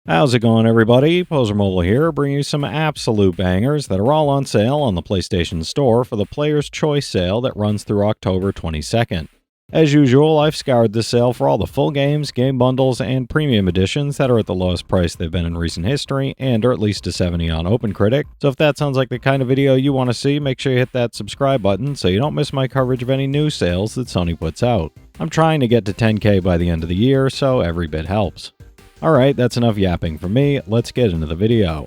How's it going, everybody? Pozermobil here, bringing you some absolute bangers that are all on sale on the PlayStation Store for the Player's Choice sale that runs through October 22nd. As usual, I've scoured this sale for all the full games, game bundles, and premium editions that are at the lowest price they've been in recent history, and are at least a 70 on OpenCritic. So if that sounds like the kind of video you want to see, make sure you hit that subscribe button so you don't miss my coverage of any new sales that Sony puts out. I'm trying to get to 10K by the end of the year, so every bit helps. Alright, that's enough yapping from me, let's get into the video.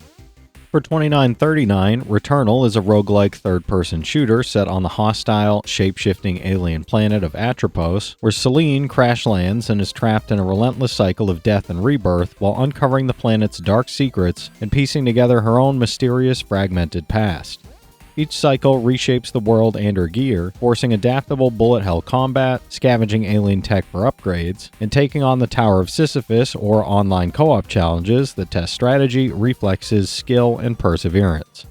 For $29.39, Returnal is a roguelike third-person shooter set on the hostile, shape-shifting alien planet of Atropos, where Celine crash lands and is trapped in a relentless cycle of death and rebirth while uncovering the planet's dark secrets and piecing together her own mysterious, fragmented past. Each cycle reshapes the world and her gear, forcing adaptable bullet-hell combat, scavenging alien tech for upgrades, and taking on the Tower of Sisyphus or online co-op challenges that test strategy, reflexes, skill, and perseverance.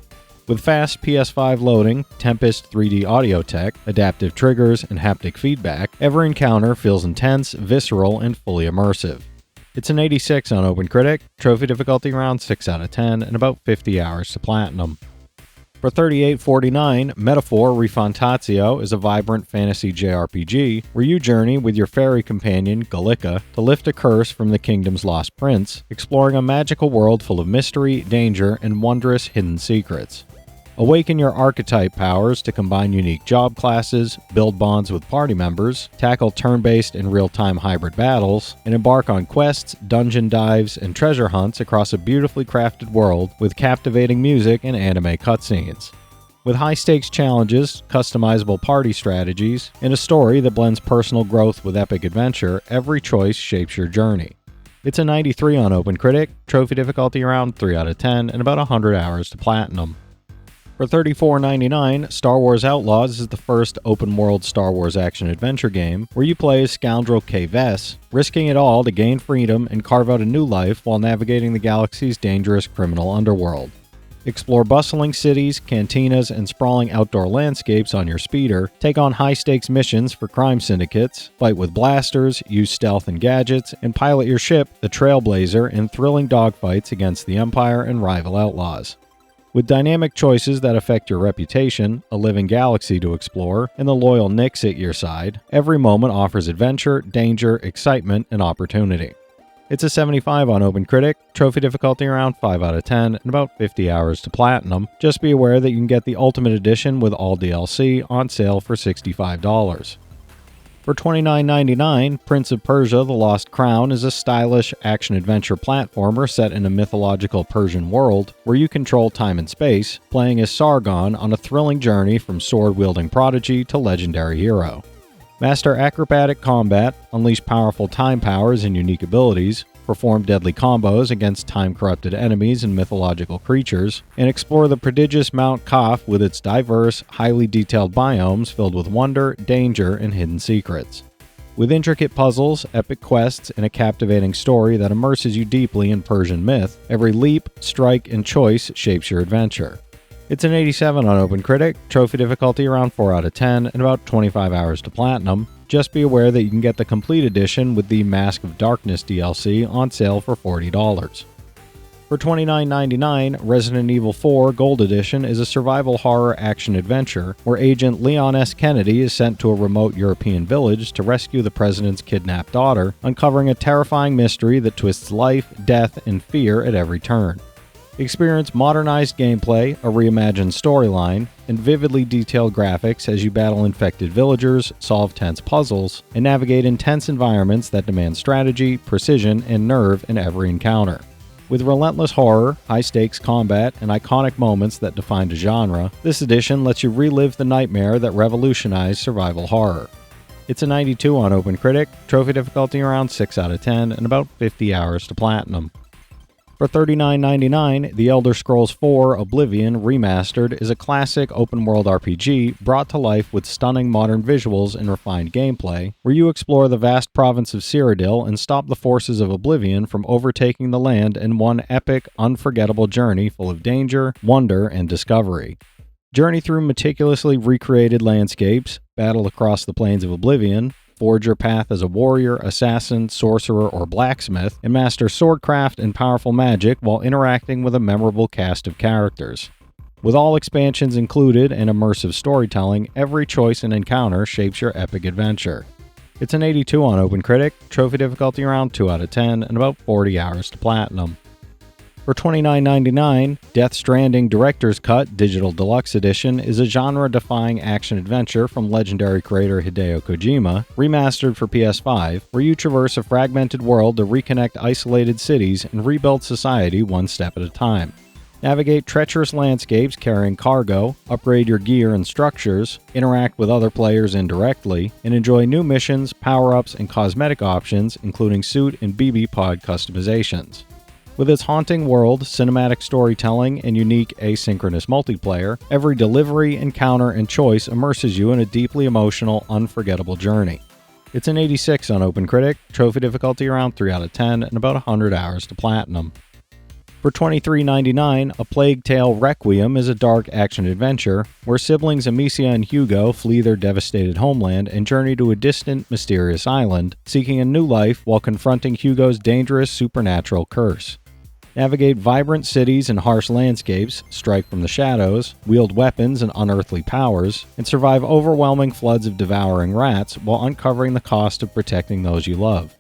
With fast PS5 loading, Tempest 3D audio tech, adaptive triggers, and haptic feedback, every encounter feels intense, visceral, and fully immersive. It's an 86 on OpenCritic, trophy difficulty around 6 out of 10, and about 50 hours to platinum. For $38.49, Metaphor Refantazio is a vibrant fantasy JRPG where you journey with your fairy companion, Gallica, to lift a curse from the kingdom's lost prince, exploring a magical world full of mystery, danger, and wondrous hidden secrets. Awaken your archetype powers to combine unique job classes, build bonds with party members, tackle turn-based and real-time hybrid battles, and embark on quests, dungeon dives, and treasure hunts across a beautifully crafted world with captivating music and anime cutscenes. With high-stakes challenges, customizable party strategies, and a story that blends personal growth with epic adventure, every choice shapes your journey. It's a 93 on OpenCritic, trophy difficulty around 3 out of 10, and about 100 hours to platinum. For $34.99, Star Wars Outlaws is the first open-world Star Wars action-adventure game where you play as scoundrel Kay Vess, risking it all to gain freedom and carve out a new life while navigating the galaxy's dangerous criminal underworld. Explore bustling cities, cantinas, and sprawling outdoor landscapes on your speeder, take on high-stakes missions for crime syndicates, fight with blasters, use stealth and gadgets, and pilot your ship, the Trailblazer, in thrilling dogfights against the Empire and rival outlaws. With dynamic choices that affect your reputation, a living galaxy to explore, and the loyal Nix at your side, every moment offers adventure, danger, excitement, and opportunity. It's a 75 on OpenCritic, trophy difficulty around 5 out of 10, and about 50 hours to platinum. Just be aware that you can get the Ultimate Edition with all DLC on sale for $65. For $29.99, Prince of Persia: The Lost Crown is a stylish action-adventure platformer set in a mythological Persian world where you control time and space, playing as Sargon on a thrilling journey from sword-wielding prodigy to legendary hero. Master acrobatic combat, unleash powerful time powers and unique abilities, perform deadly combos against time-corrupted enemies and mythological creatures, and explore the prodigious Mount Kaf with its diverse, highly detailed biomes filled with wonder, danger, and hidden secrets. With intricate puzzles, epic quests, and a captivating story that immerses you deeply in Persian myth, every leap, strike, and choice shapes your adventure. It's an 87 on OpenCritic, trophy difficulty around 4 out of 10, and about 25 hours to platinum. Just be aware that you can get the complete edition with the Mask of Darkness DLC on sale for $40. For $29.99, Resident Evil 4 Gold Edition is a survival horror action-adventure where Agent Leon S. Kennedy is sent to a remote European village to rescue the president's kidnapped daughter, uncovering a terrifying mystery that twists life, death, and fear at every turn. Experience modernized gameplay, a reimagined storyline, and vividly detailed graphics as you battle infected villagers, solve tense puzzles, and navigate intense environments that demand strategy, precision, and nerve in every encounter. With relentless horror, high-stakes combat, and iconic moments that defined a genre, this edition lets you relive the nightmare that revolutionized survival horror. It's a 92 on OpenCritic, trophy difficulty around 6 out of 10, and about 50 hours to platinum. For $39.99, The Elder Scrolls IV Oblivion Remastered is a classic open-world RPG brought to life with stunning modern visuals and refined gameplay, where you explore the vast province of Cyrodiil and stop the forces of Oblivion from overtaking the land in one epic, unforgettable journey full of danger, wonder, and discovery. Journey through meticulously recreated landscapes, battle across the plains of Oblivion, forge your path as a warrior, assassin, sorcerer, or blacksmith, and master swordcraft and powerful magic while interacting with a memorable cast of characters. With all expansions included and immersive storytelling, every choice and encounter shapes your epic adventure. It's an 82 on OpenCritic, trophy difficulty around 2 out of 10, and about 40 hours to platinum. For $29.99, Death Stranding Director's Cut Digital Deluxe Edition is a genre-defying action-adventure from legendary creator Hideo Kojima, remastered for PS5, where you traverse a fragmented world to reconnect isolated cities and rebuild society one step at a time. Navigate treacherous landscapes carrying cargo, upgrade your gear and structures, interact with other players indirectly, and enjoy new missions, power-ups, and cosmetic options, including suit and BB pod customizations. With its haunting world, cinematic storytelling, and unique asynchronous multiplayer, every delivery, encounter, and choice immerses you in a deeply emotional, unforgettable journey. It's an 86 on OpenCritic, trophy difficulty around 3 out of 10, and about 100 hours to platinum. For $23.99, A Plague Tale Requiem is a dark action-adventure where siblings Amicia and Hugo flee their devastated homeland and journey to a distant, mysterious island, seeking a new life while confronting Hugo's dangerous supernatural curse. Navigate vibrant cities and harsh landscapes, strike from the shadows, wield weapons and unearthly powers, and survive overwhelming floods of devouring rats while uncovering the cost of protecting those you love.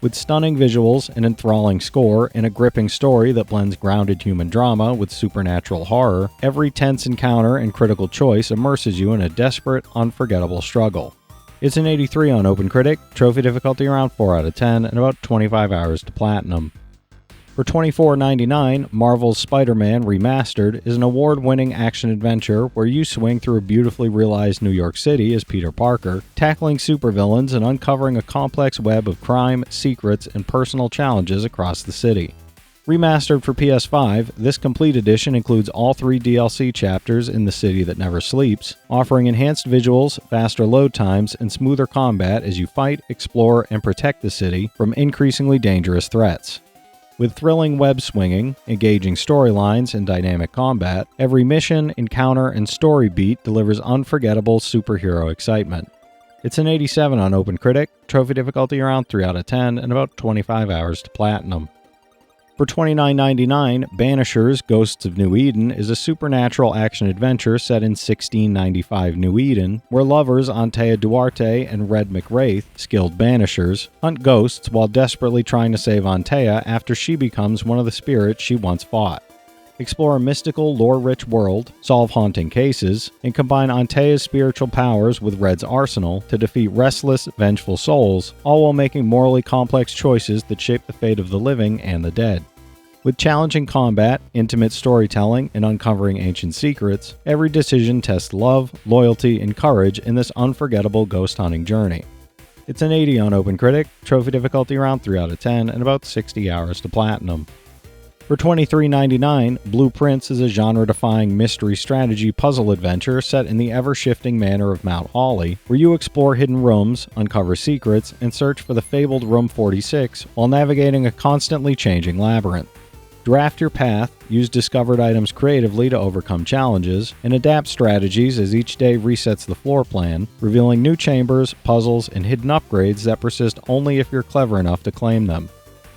With stunning visuals, an enthralling score, and a gripping story that blends grounded human drama with supernatural horror, every tense encounter and critical choice immerses you in a desperate, unforgettable struggle. It's an 83 on OpenCritic, trophy difficulty around 4 out of 10, and about 25 hours to platinum. For $24.99, Marvel's Spider-Man Remastered is an award-winning action-adventure where you swing through a beautifully realized New York City as Peter Parker, tackling supervillains and uncovering a complex web of crime, secrets, and personal challenges across the city. Remastered for PS5, this complete edition includes all 3 DLC chapters in The City That Never Sleeps, offering enhanced visuals, faster load times, and smoother combat as you fight, explore, and protect the city from increasingly dangerous threats. With thrilling web swinging, engaging storylines, and dynamic combat, every mission, encounter, and story beat delivers unforgettable superhero excitement. It's an 87 on OpenCritic, trophy difficulty around 3 out of 10, and about 25 hours to platinum. For $29.99, Banishers Ghosts of New Eden is a supernatural action-adventure set in 1695 New Eden, where lovers Antea Duarte and Red McWraith, skilled banishers, hunt ghosts while desperately trying to save Antea after she becomes one of the spirits she once fought. Explore a mystical, lore-rich world, solve haunting cases, and combine Antea's spiritual powers with Red's arsenal to defeat restless, vengeful souls, all while making morally complex choices that shape the fate of the living and the dead. With challenging combat, intimate storytelling, and uncovering ancient secrets, every decision tests love, loyalty, and courage in this unforgettable ghost hunting journey. It's an 80 on OpenCritic, trophy difficulty around 3 out of 10, and about 60 hours to platinum. For $23.99, Blueprints is a genre-defying mystery strategy puzzle adventure set in the ever-shifting manor of Mount Ollie, where you explore hidden rooms, uncover secrets, and search for the fabled Room 46 while navigating a constantly changing labyrinth. Draft your path, use discovered items creatively to overcome challenges, and adapt strategies as each day resets the floor plan, revealing new chambers, puzzles, and hidden upgrades that persist only if you're clever enough to claim them.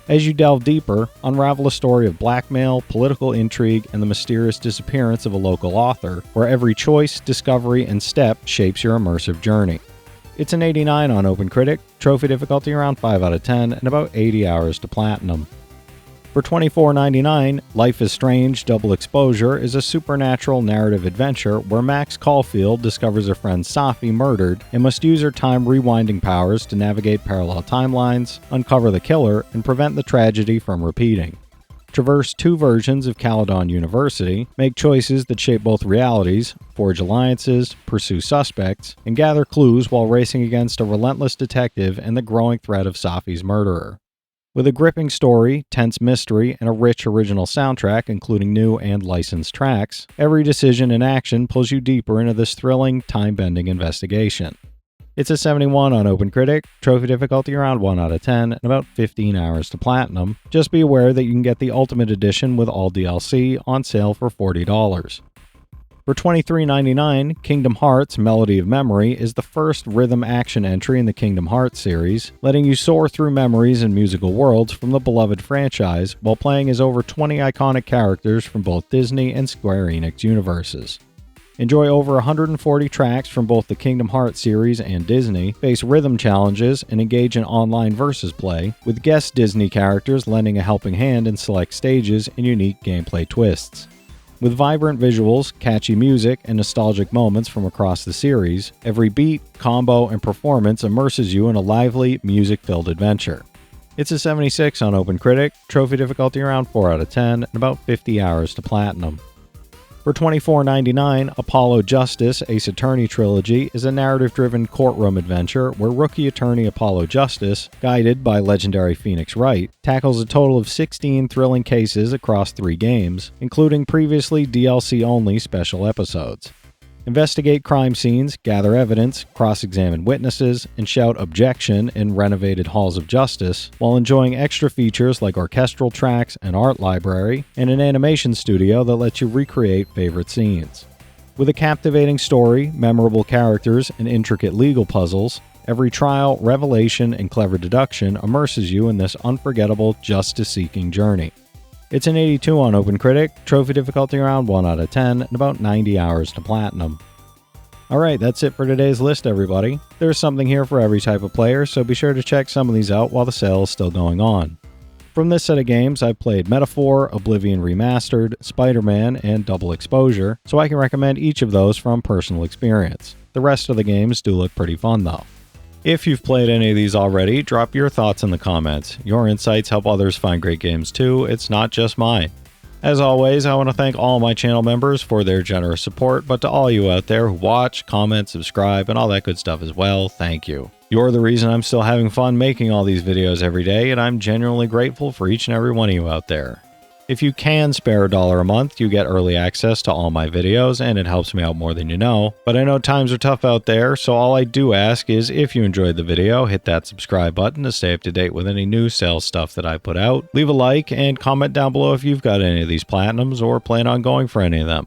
As you delve deeper, unravel a story of blackmail, political intrigue, and the mysterious disappearance of a local author, where every choice, discovery, and step shapes your immersive journey. It's an 89 on OpenCritic, trophy difficulty around 5 out of 10, and about 80 hours to platinum. For $24.99, Life is Strange Double Exposure is a supernatural narrative adventure where Max Caulfield discovers her friend Safi murdered and must use her time rewinding powers to navigate parallel timelines, uncover the killer, and prevent the tragedy from repeating. Traverse 2 versions of Caledon University, make choices that shape both realities, forge alliances, pursue suspects, and gather clues while racing against a relentless detective and the growing threat of Safi's murderer. With a gripping story, tense mystery, and a rich original soundtrack including new and licensed tracks, every decision and action pulls you deeper into this thrilling, time-bending investigation. It's a 71 on OpenCritic, trophy difficulty around 1 out of 10, and about 15 hours to platinum. Just be aware that you can get the Ultimate Edition with all DLC on sale for $40. For $23.99, Kingdom Hearts Melody of Memory is the first rhythm action entry in the Kingdom Hearts series, letting you soar through memories and musical worlds from the beloved franchise while playing as over 20 iconic characters from both Disney and Square Enix universes. Enjoy over 140 tracks from both the Kingdom Hearts series and Disney, face rhythm challenges, and engage in online versus play, with guest Disney characters lending a helping hand in select stages and unique gameplay twists. With vibrant visuals, catchy music, and nostalgic moments from across the series, every beat, combo, and performance immerses you in a lively, music-filled adventure. It's a 76 on OpenCritic, trophy difficulty around 4 out of 10, and about 50 hours to platinum. For $24.99, Apollo Justice Ace Attorney Trilogy is a narrative-driven courtroom adventure where rookie attorney Apollo Justice, guided by legendary Phoenix Wright, tackles a total of 16 thrilling cases across 3 games, including previously DLC-only special episodes. Investigate crime scenes, gather evidence, cross-examine witnesses, and shout objection in renovated halls of justice, while enjoying extra features like orchestral tracks, an art library, and an animation studio that lets you recreate favorite scenes. With a captivating story, memorable characters, and intricate legal puzzles, every trial, revelation, and clever deduction immerses you in this unforgettable justice-seeking journey. It's an 82 on OpenCritic, trophy difficulty around 1 out of 10, and about 90 hours to platinum. Alright, that's it for today's list, everybody. There's something here for every type of player, so be sure to check some of these out while the sale is still going on. From this set of games, I've played Metaphor, Oblivion Remastered, Spider-Man, and Double Exposure, so I can recommend each of those from personal experience. The rest of the games do look pretty fun, though. If you've played any of these already, drop your thoughts in the comments. Your insights help others find great games too, it's not just mine. As always, I want to thank all my channel members for their generous support, but to all you out there who watch, comment, subscribe, and all that good stuff as well, thank you. You're the reason I'm still having fun making all these videos every day, and I'm genuinely grateful for each and every one of you out there. If you can spare $1 a month, you get early access to all my videos, and it helps me out more than you know. But I know times are tough out there, so all I do ask is if you enjoyed the video, hit that subscribe button to stay up to date with any new sales stuff that I put out. Leave a like and comment down below if you've got any of these platinums or plan on going for any of them.